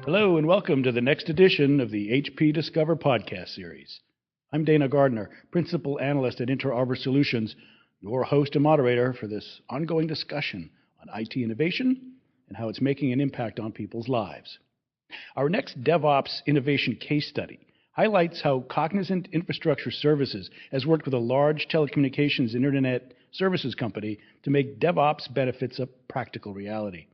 Hello and welcome to the next edition of the HP Discover podcast series. I'm Dana Gardner, Principal Analyst at Inter Arbor Solutions, your host and moderator for this ongoing discussion on IT innovation and how it's making an impact on people's lives. Our next DevOps innovation case study highlights how Cognizant Infrastructure Services has worked with a large telecommunications and internet services company to make DevOps benefits a practical reality.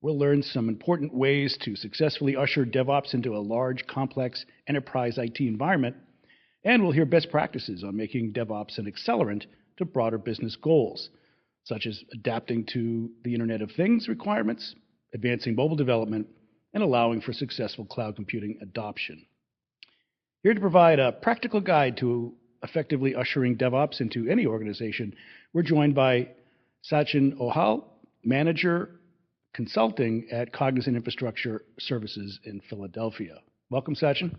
We'll learn some important ways to successfully usher DevOps into a large, complex enterprise IT environment, and we'll hear best practices on making DevOps an accelerant to broader business goals, such as adapting to the Internet of Things requirements, advancing mobile development, and allowing for successful cloud computing adoption. Here to provide a practical guide to effectively ushering DevOps into any organization, we're joined by Sachin Ohal, Manager Consulting at Cognizant Infrastructure Services in Philadelphia. Welcome, Sachin.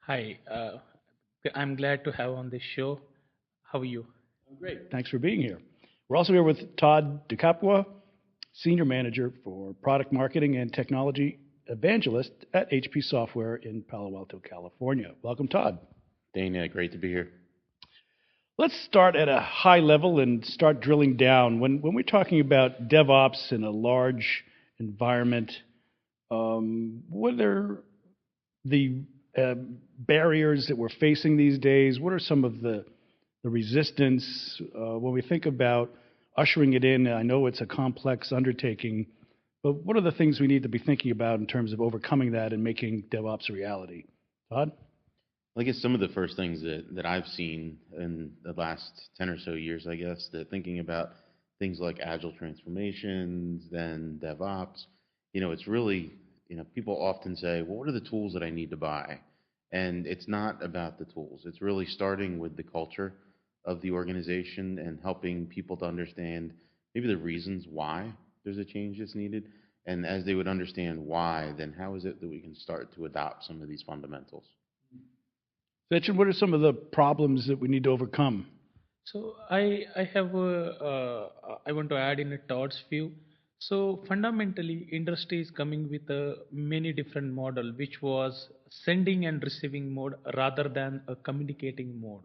Hi, I'm glad to have on this show. How are you? I'm great. Thanks for being here. We're also here with Todd DeCapua, Senior Manager for Product Marketing and Technology Evangelist at HP Software in Palo Alto, California. Welcome, Todd. Dana, great to be here. Let's start at a high level and start drilling down. When we're talking about DevOps in a large environment, what are the barriers that we're facing these days? What are some of the resistance when we think about ushering it in? I know it's a complex undertaking, but what are the things we need to be thinking about in terms of overcoming that and making DevOps a reality? Todd? I guess some of the first things that I've seen in the last 10 or so years, I guess, that thinking about things like agile transformations, then DevOps, it's really, people often say, well, what are the tools that I need to buy? And it's not about the tools. It's really starting with the culture of the organization and helping people to understand maybe the reasons why there's a change that's needed. And as they would understand why, then how is it that we can start to adopt some of these fundamentals? Sachin, what are some of the problems that we need to overcome? So I want to add in a Todd's view. So fundamentally, industry is coming with a many different model, which was sending and receiving mode rather than a communicating mode.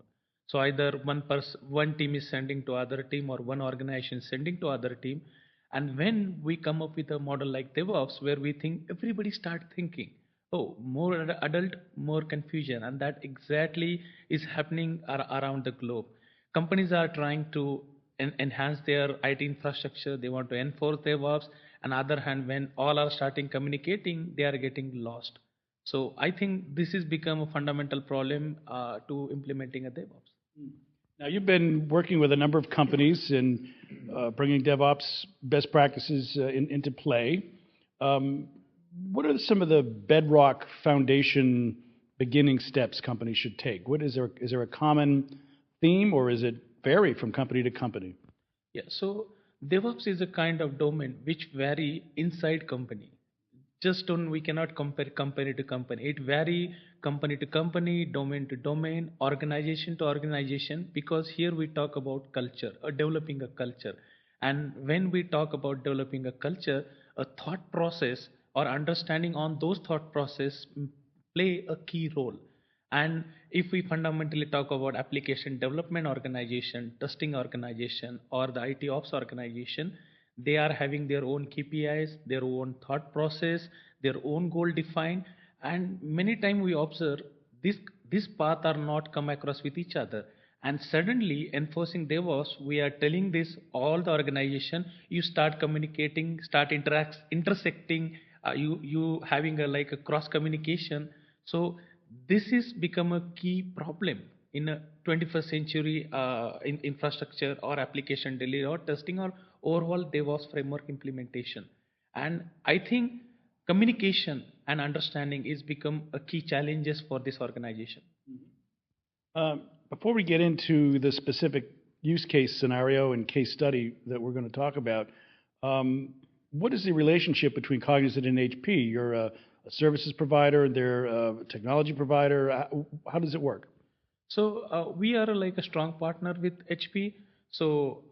So either one team is sending to other team, or one organization sending to other team. And when we come up with a model like DevOps, where we think everybody start thinking, oh, more adult, more confusion, and that exactly is happening around the globe. Companies are trying to enhance their IT infrastructure. They want to enforce DevOps. On the other hand, when all are starting communicating, they are getting lost. So I think this has become a fundamental problem to implementing a DevOps. Now, you've been working with a number of companies in bringing DevOps best practices into play. What are some of the bedrock foundation beginning steps companies should take? Is there a common theme, or is it vary from company to company? Yeah, so DevOps is a kind of domain which vary inside company. We cannot compare company to company. It vary company to company, domain to domain, organization to organization, because here we talk about culture, or developing a culture. And when we talk about developing a culture, a thought process or understanding on those thought process play a key role. And if we fundamentally talk about application development organization, testing organization, or the IT ops organization, they are having their own KPIs, their own thought process, their own goal defined, and many times we observe this path are not come across with each other. And suddenly enforcing DevOps, we are telling this all the organization, you start communicating, start intersecting, you having a cross communication. So this is become a key problem in a 21st century in infrastructure or application delivery or testing or overall DevOps framework implementation. And I think communication and understanding is become a key challenges for this organization. Before we get into the specific use case scenario and case study that we're going to talk about, what is the relationship between Cognizant and HP? You're a services provider, they're a technology provider. How does it work? So we are like a strong partner with HP. So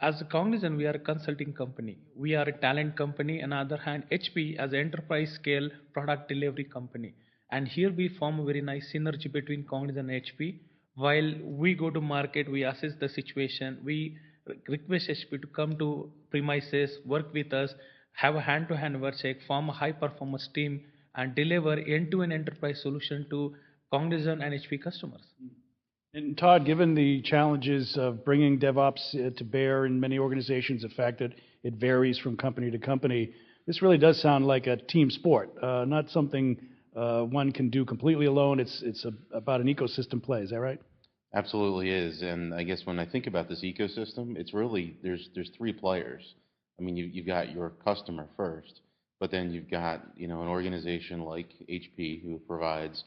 as a Cognizant, we are a consulting company. We are a talent company. On the other hand, HP as an enterprise scale product delivery company. And here we form a very nice synergy between Cognizant and HP. While we go to market, we assess the situation. We request HP to come to premises, work with us, have a hand-to-hand work check, form a high-performance team, and deliver end-to-end enterprise solution to Cognizant and HP customers. And Todd, given the challenges of bringing DevOps to bear in many organizations, the fact that it varies from company to company, this really does sound like a team sport, not something one can do completely alone. It's about an ecosystem play. Is that right? Absolutely is. And I guess when I think about this ecosystem, it's really, there's three players. I mean, you've got your customer first, but then you've got, an organization like HP who provides,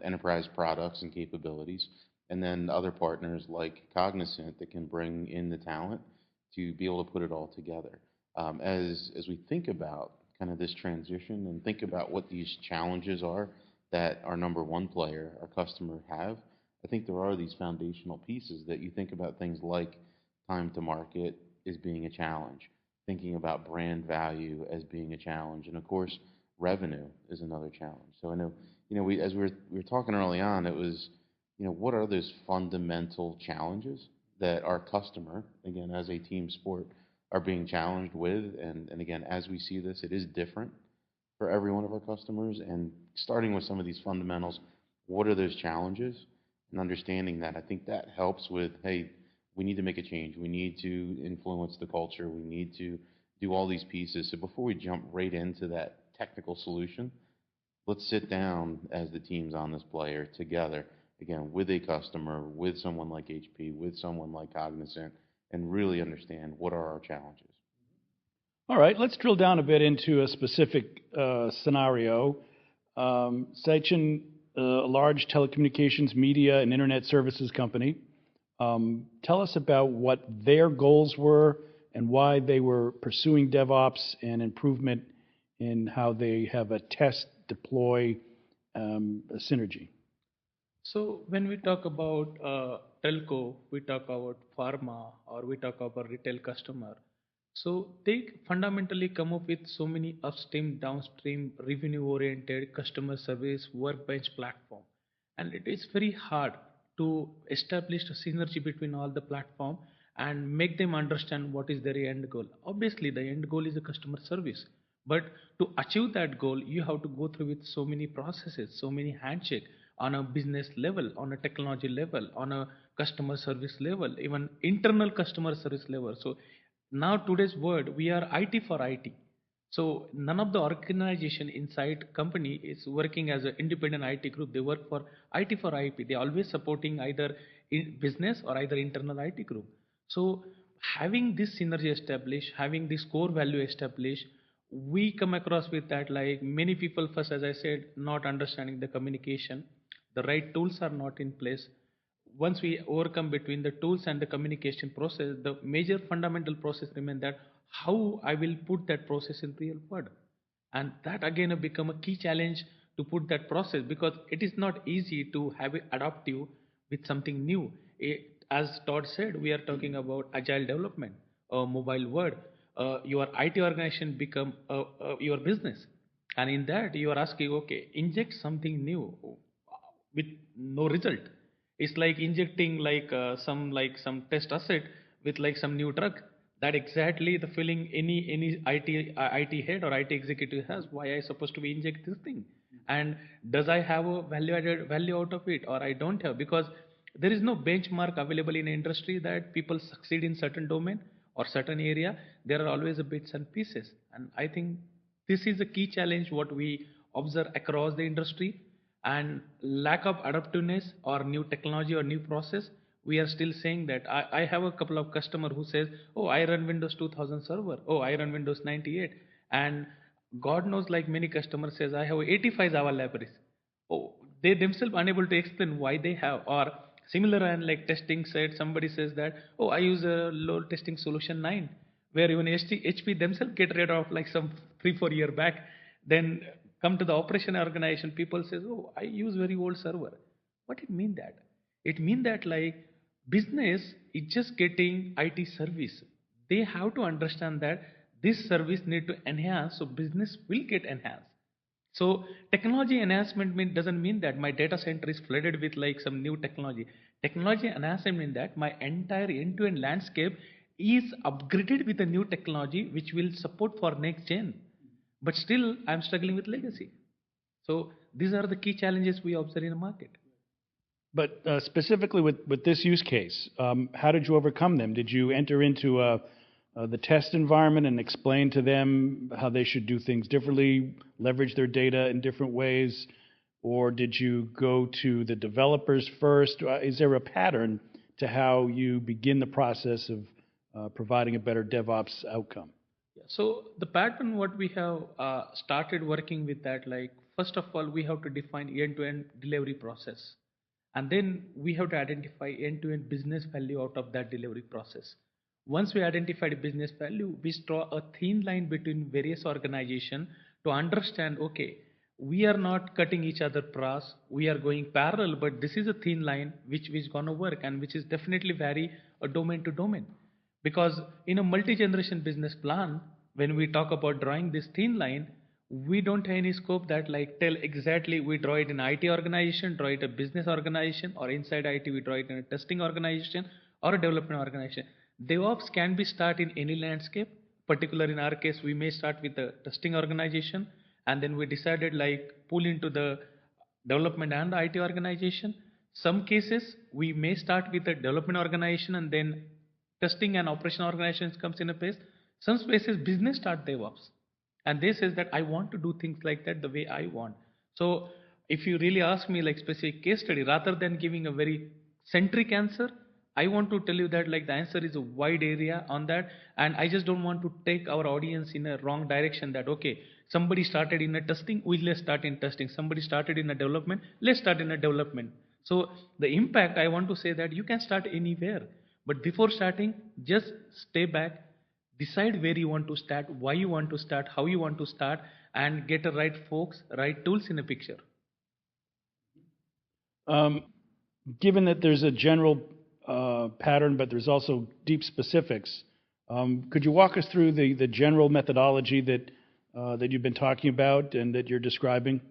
enterprise products and capabilities, and then other partners like Cognizant that can bring in the talent to be able to put it all together. As we think about kind of this transition and think about what these challenges are that our number one player, our customer, have, I think there are these foundational pieces that you think about things like time to market as being a challenge, thinking about brand value as being a challenge, and of course, revenue is another challenge. So I know, as we were talking early on, it was, what are those fundamental challenges that our customer, again, as a team sport, are being challenged with? And again, as we see this, it is different for every one of our customers. And starting with some of these fundamentals, what are those challenges? And understanding that, I think that helps with, hey, we need to make a change. We need to influence the culture. We need to do all these pieces. So before we jump right into that technical solution, let's sit down as the teams on this player together, again, with a customer, with someone like HP, with someone like Cognizant, and really understand what are our challenges. All right, let's drill down a bit into a specific scenario. Sachin, a large telecommunications, media, and internet services company. Tell us about what their goals were and why they were pursuing DevOps and improvement in how they have a test, deploy, synergy. So when we talk about telco, we talk about pharma, or we talk about retail customer. So they fundamentally come up with so many upstream, downstream, revenue-oriented customer service workbench platform, and it is very hard to establish a synergy between all the platform and make them understand what is their end goal. Obviously, the end goal is a customer service, but to achieve that goal, you have to go through with so many processes, so many handshake on a business level, on a technology level, on a customer service level, even internal customer service level. So now today's word, we are IT for IT. So none of the organization inside company is working as an independent IT group. They work for IT for IP. They are always supporting either in business or either internal IT group. So having this synergy established, having this core value established, we come across with that, like many people first, as I said, not understanding the communication, the right tools are not in place. Once we overcome between the tools and the communication process, the major fundamental process remains that how I will put that process in real world. And that again have become a key challenge to put that process, because it is not easy to have it adaptive with something new. As Todd said, we are talking about agile development, a mobile world. Your IT organization become your business. And in that you are asking, okay, inject something new with no result. It's like injecting some test asset with like some new drug. That exactly the feeling any IT head or IT executive has. Why I supposed to be inject this thing? And does I have a value out of it, or I don't have? Because there is no benchmark available in the industry that people succeed in certain domain or certain area. There are always a bits and pieces. And I think this is a key challenge what we observe across the industry. And lack of adaptiveness or new technology or new process, we are still saying that. I have a couple of customer who says, oh, I run Windows 2000 server, oh, I run Windows 98, and God knows, like many customers says, I have 85 Java libraries. Oh, they themselves unable to explain why they have. Or similar, and like testing said, somebody says that, oh, I use a load testing solution 9, where even HP themselves get rid of like some 3-4 year back. Then come to the operation organization, people says, oh, I use very old server. What it mean that? It mean that like Business is just getting IT service. They have to understand that this service need to enhance, so business will get enhanced. So technology enhancement doesn't mean that my data center is flooded with like some new technology. Technology enhancement means that my entire end-to-end landscape is upgraded with a new technology which will support for next gen. But still, I'm struggling with legacy. So these are the key challenges we observe in the market. But specifically with this use case, how did you overcome them? Did you enter into the test environment and explain to them how they should do things differently, leverage their data in different ways? Or did you go to the developers first? Is there a pattern to how you begin the process of providing a better DevOps outcome? Yeah. So the pattern what we have started working with that, like first of all, we have to define end-to-end delivery process, and then we have to identify end-to-end business value out of that delivery process. Once we identify the business value, we draw a thin line between various organizations to understand, okay, we are not cutting each other pras, we are going parallel, but this is a thin line which is going to work and which is definitely vary a domain to domain. Because in a multi-generation business plan, when we talk about drawing this thin line, we don't have any scope that like tell exactly we draw it in IT organization, draw it a business organization, or inside IT we draw it in a testing organization or a development organization. DevOps can be start in any landscape. Particular in our case, we may start with the testing organization, and then we decided like pull into the development and the IT organization. Some cases we may start with the development organization and then testing and operation organizations comes in a place. Some spaces business start DevOps, and they says that I want to do things like that the way I want. So if you really ask me like specific case study, rather than giving a very centric answer, I want to tell you that like the answer is a wide area on that, and I just don't want to take our audience in a wrong direction that okay, somebody started in a testing, we let's start in testing. Somebody started in a development, let's start in a development. So the impact I want to say that you can start anywhere, but before starting, just stay back, decide where you want to start, why you want to start, how you want to start, and get the right folks, right tools in a picture. Given that there's a general pattern, but there's also deep specifics, could you walk us through the general methodology that you've been talking about and that you're describing?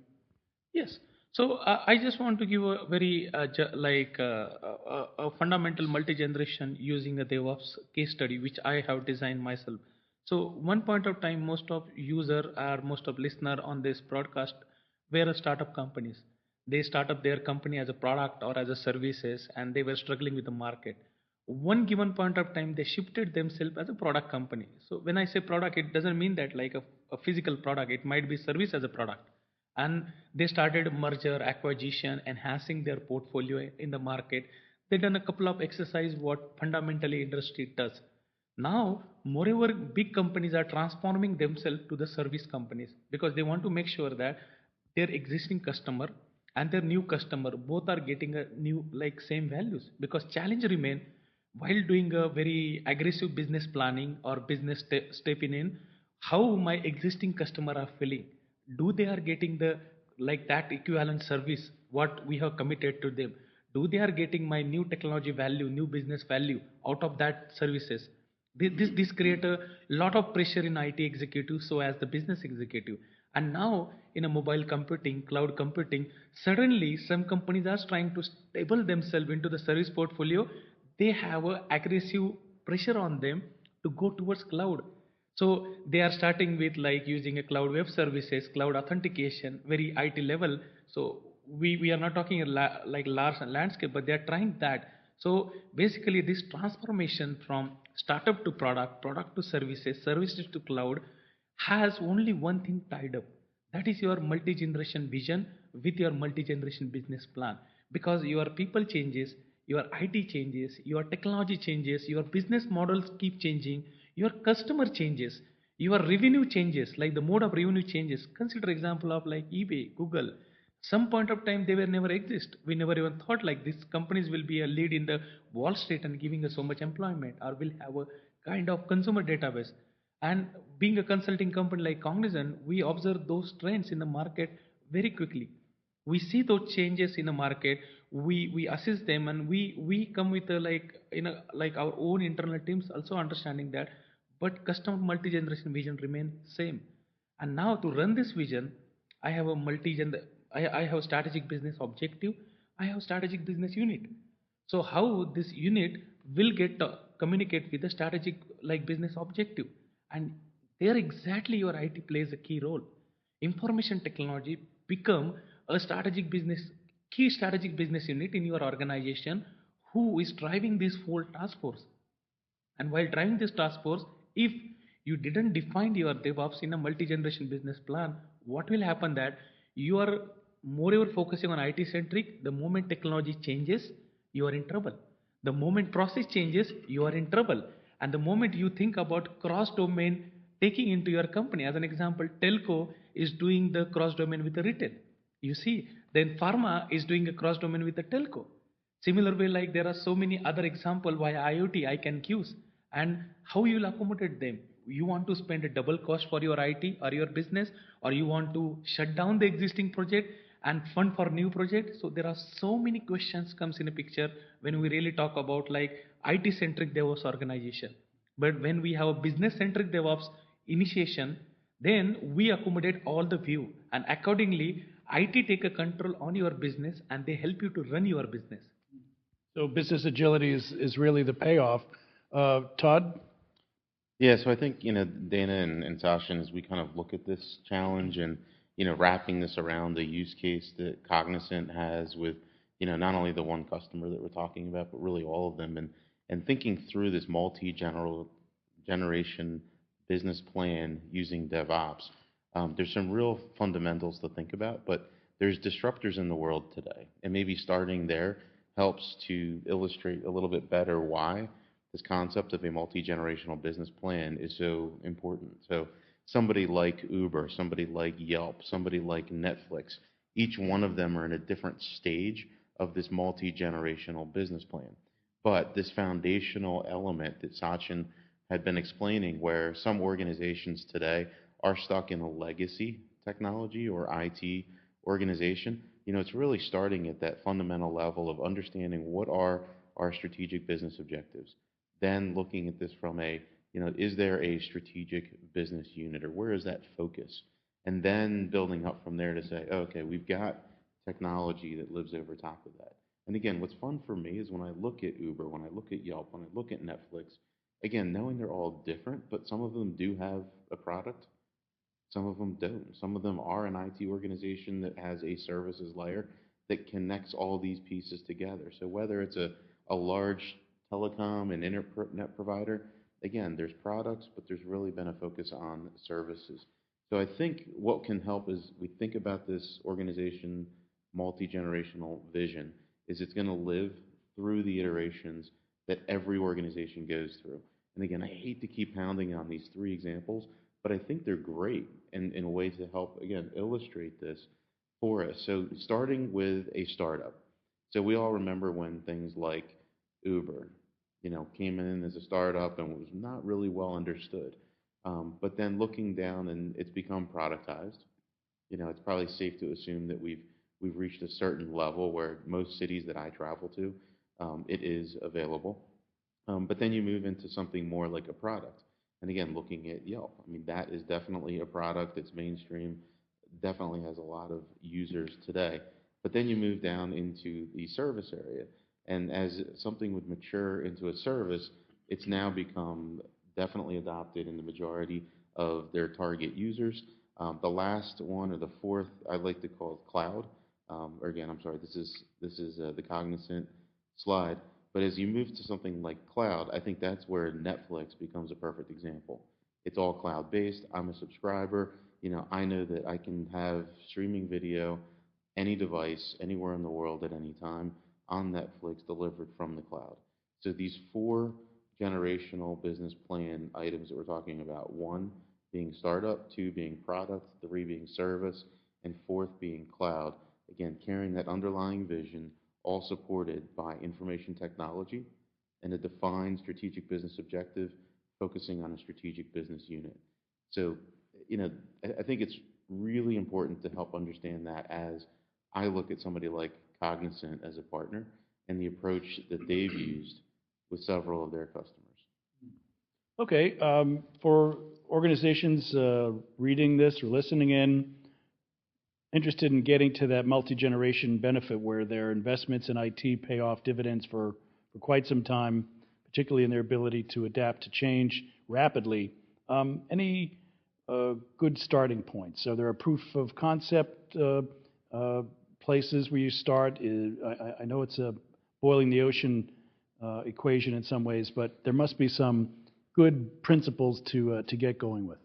Yes. So I just want to give a very a fundamental multi-generation using a DevOps case study, which I have designed myself. So one point of time, most of user or most of listener on this broadcast were a startup companies. They start up their company as a product or as a services, and they were struggling with the market. One given point of time, they shifted themselves as a product company. So when I say product, it doesn't mean that like a physical product. It might be service as a product, and they started merger acquisition, enhancing their portfolio in the market. They done a couple of exercise what fundamentally industry does. Now moreover big companies are transforming themselves to the service companies because they want to make sure that their existing customer and their new customer both are getting a new like same values, because challenge remain while doing a very aggressive business planning or business stepping in, how my existing customer are feeling, do they are getting the like that equivalent service what we have committed to them, do they are getting my new technology value, new business value out of that services. This create a lot of pressure in IT executive so as the business executive. And now in a mobile computing, cloud computing, suddenly some companies are trying to stable themselves into the service portfolio. They have a aggressive pressure on them to go towards cloud. So they are starting with like using a cloud web services, cloud authentication, very IT level. So we are not talking like large landscape, but they are trying that. So basically this transformation from startup to product, product to services, services to cloud has only one thing tied up. That is your multi-generation vision with your multi-generation business plan. Because your people changes, your IT changes, your technology changes, your business models keep changing, your customer changes, your revenue changes, like the mode of revenue changes. Consider example of like eBay, Google. Some point of time they were never exist. We never even thought like these companies will be a lead in the Wall Street and giving us so much employment, or will have a kind of consumer database. And being a consulting company like Cognizant, we observe those trends in the market very quickly. We see those changes in the market. we assist them, and we come with a like our own internal teams also understanding that, but customer multi-generation vision remain same. And now to run this vision, I have a I have strategic business objective, I have strategic business unit. So how this unit will get communicate with the strategic like business objective, and there exactly your IT plays a key role. Information technology become a key strategic business unit in your organization who is driving this whole task force. And while driving this task force, if you didn't define your DevOps in a multi-generation business plan, what will happen that you are moreover focusing on IT centric. The moment technology changes, you are in trouble. The moment process changes, you are in trouble. And the moment you think about cross domain taking into your company, as an example, telco is doing the cross domain with the retail. You see, then pharma is doing a cross domain with the telco. Similar way, like there are so many other example via IoT I can use, and how you will accommodate them. You want to spend a double cost for your IT or your business, or you want to shut down the existing project and fund for new project. So there are so many questions comes in a picture when we really talk about like IT centric DevOps organization. But when we have a business centric DevOps initiation, then we accommodate all the view, and accordingly IT take a control on your business and they help you to run your business. So business agility is really the payoff. Todd? Yeah, so I think, Dana and Sachin, as we kind of look at this challenge and, wrapping this around the use case that Cognizant has with, not only the one customer that we're talking about, but really all of them, and thinking through this generation business plan using DevOps, there's some real fundamentals to think about, but there's disruptors in the world today. And maybe starting there helps to illustrate a little bit better why this concept of a multi-generational business plan is so important. So somebody like Uber, somebody like Yelp, somebody like Netflix, each one of them are in a different stage of this multi-generational business plan. But this foundational element that Sachin had been explaining, where some organizations today are stuck in a legacy technology or IT organization, it's really starting at that fundamental level of understanding what are our strategic business objectives. Then looking at this from is there a strategic business unit, or where is that focus? And then building up from there to say, okay, we've got technology that lives over top of that. And again, what's fun for me is when I look at Uber, when I look at Yelp, when I look at Netflix, again, knowing they're all different, but some of them do have a product, some of them don't. Some of them are an IT organization that has a services layer that connects all these pieces together. So whether it's a large telecom and internet provider, again, there's products, but there's really been a focus on services. So I think what can help is we think about this organization multi-generational vision is it's going to live through the iterations that every organization goes through. And again, I hate to keep pounding on these three examples, but I think they're great in a way to help, again, illustrate this for us. So starting with a startup. So we all remember when things like Uber, came in as a startup and was not really well understood. But then looking down and it's become productized. It's probably safe to assume that we've reached a certain level where most cities that I travel to, it is available. But then you move into something more like a product. And again, looking at Yelp, I mean, that is definitely a product. It's mainstream, definitely has a lot of users today. But then you move down into the service area. And as something would mature into a service, it's now become definitely adopted in the majority of their target users. The last one, or the fourth, I'd like to call it cloud. Or again, I'm sorry, this is the Cognizant slide. But as you move to something like cloud, I think that's where Netflix becomes a perfect example. It's all cloud-based. I'm a subscriber. I know that I can have streaming video, any device, anywhere in the world at any time on Netflix delivered from the cloud. So these four generational business plan items that we're talking about, one being startup, two being product, three being service, and fourth being cloud, again, carrying that underlying vision, all supported by information technology and a defined strategic business objective focusing on a strategic business unit. So, I think it's really important to help understand that as I look at somebody like Cognizant as a partner and the approach that they've used with several of their customers. Okay, for organizations reading this or listening in, interested in getting to that multi-generation benefit where their investments in IT pay off dividends for quite some time, particularly in their ability to adapt to change rapidly. Any good starting points? So there are proof of concept places where you start. I know it's a boiling the ocean equation in some ways, but there must be some good principles to get going with.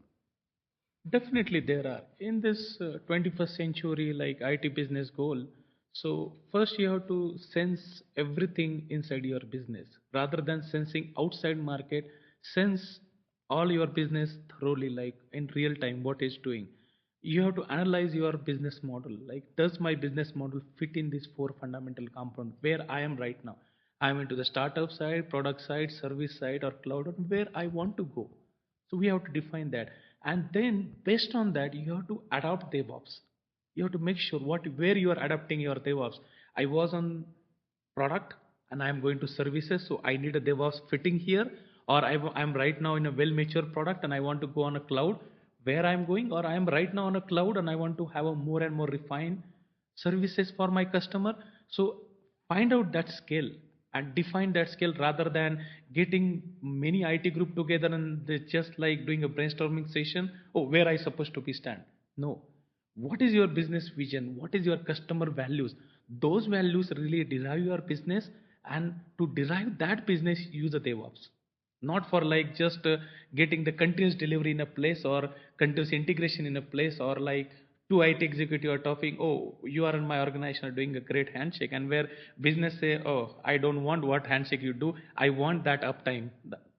Definitely there are. In this 21st century, like IT business goal, so first you have to sense everything inside your business. Rather than sensing outside market, sense all your business thoroughly, like in real time, what is doing. You have to analyze your business model. Like, does my business model fit in these four fundamental components where I am right now? I'm into the startup side, product side, service side, or cloud, or where I want to go. So we have to define that. And then based on that, you have to adopt DevOps. You have to make sure where you are adapting your DevOps. I was on product and I'm going to services, so I need a DevOps fitting here. Or I'm right now in a well-mature product and I want to go on a cloud, where I'm going, or I'm right now on a cloud and I want to have a more and more refined services for my customer. So find out that skill and define that skill rather than getting many IT group together and they just like doing a brainstorming session. Oh, where I supposed to be stand? No. What is your business vision? What is your customer values? Those values really derive your business, and to derive that business, use a DevOps. Not for like just getting the continuous delivery in a place or continuous integration in a place, or like two IT executive are talking, oh, you are in my organization are doing a great handshake, and where business say, oh, I don't want what handshake you do, I want that uptime.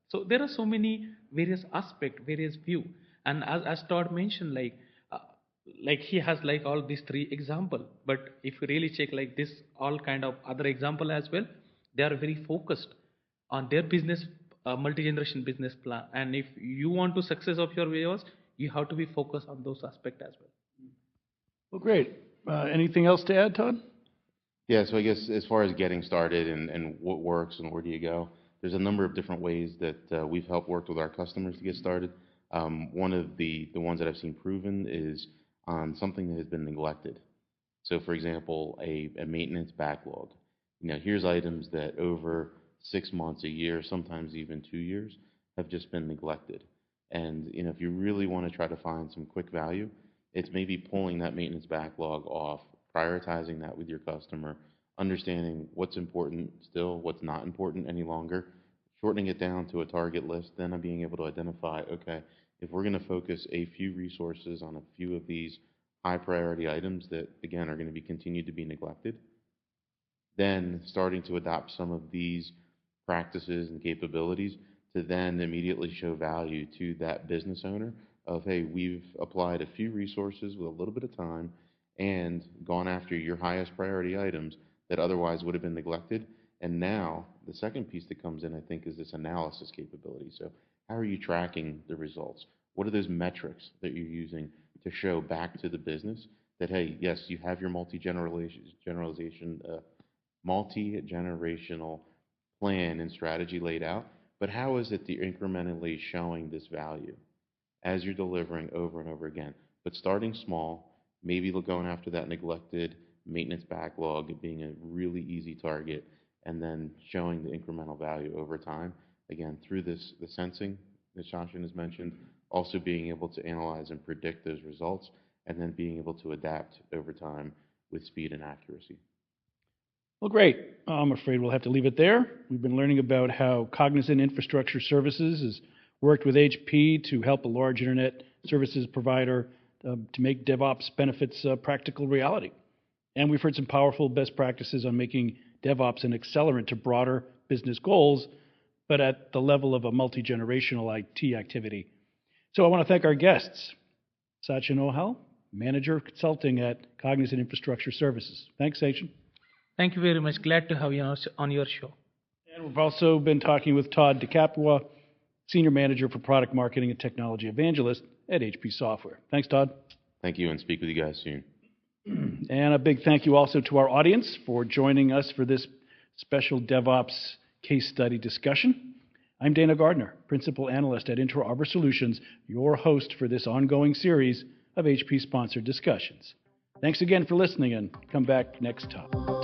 So there are so many various aspect, various view, and as Todd mentioned, like he has like all these three example, but if you really check like this, all kind of other example as well, they are very focused on their business, multi-generation business plan, and if you want to success of your warehouse, you have to be focused on those aspects as well. Well, great. Anything else to add, Todd? Yeah, so I guess as far as getting started and what works and where do you go, there's a number of different ways that we've helped work with our customers to get started. One of the ones that I've seen proven is on something that has been neglected. So for example, a maintenance backlog. Here's items that over 6 months, a year, sometimes even 2 years, have just been neglected. And if you really want to try to find some quick value, it's maybe pulling that maintenance backlog off, prioritizing that with your customer, understanding what's important still, what's not important any longer, shortening it down to a target list, then being able to identify, okay, if we're going to focus a few resources on a few of these high priority items that, again, are going to be continued to be neglected, then starting to adopt some of these practices and capabilities to then immediately show value to that business owner of, hey, we've applied a few resources with a little bit of time and gone after your highest priority items that otherwise would have been neglected. And now the second piece that comes in, I think, is this analysis capability. So how are you tracking the results? What are those metrics that you're using to show back to the business that, hey, yes, you have your multi-generational plan and strategy laid out, but how is it that you're incrementally showing this value as you're delivering over and over again? But starting small, maybe going after that neglected maintenance backlog being a really easy target, and then showing the incremental value over time, again, through the sensing that Shashan has mentioned, also being able to analyze and predict those results, and then being able to adapt over time with speed and accuracy. Well, great. I'm afraid we'll have to leave it there. We've been learning about how Cognizant Infrastructure Services has worked with HP to help a large internet services provider to make DevOps benefits a practical reality. And we've heard some powerful best practices on making DevOps an accelerant to broader business goals, but at the level of a multi-generational IT activity. So I want to thank our guests, Sachin Ohal, Manager of Consulting at Cognizant Infrastructure Services. Thanks, Sachin. Thank you very much. Glad to have you on your show. And we've also been talking with Todd DeCapua, Senior Manager for Product Marketing and Technology Evangelist at HP Software. Thanks, Todd. Thank you, and speak with you guys soon. And a big thank you also to our audience for joining us for this special DevOps case study discussion. I'm Dana Gardner, Principal Analyst at Inter Arbor Solutions, your host for this ongoing series of HP-sponsored discussions. Thanks again for listening, and come back next time.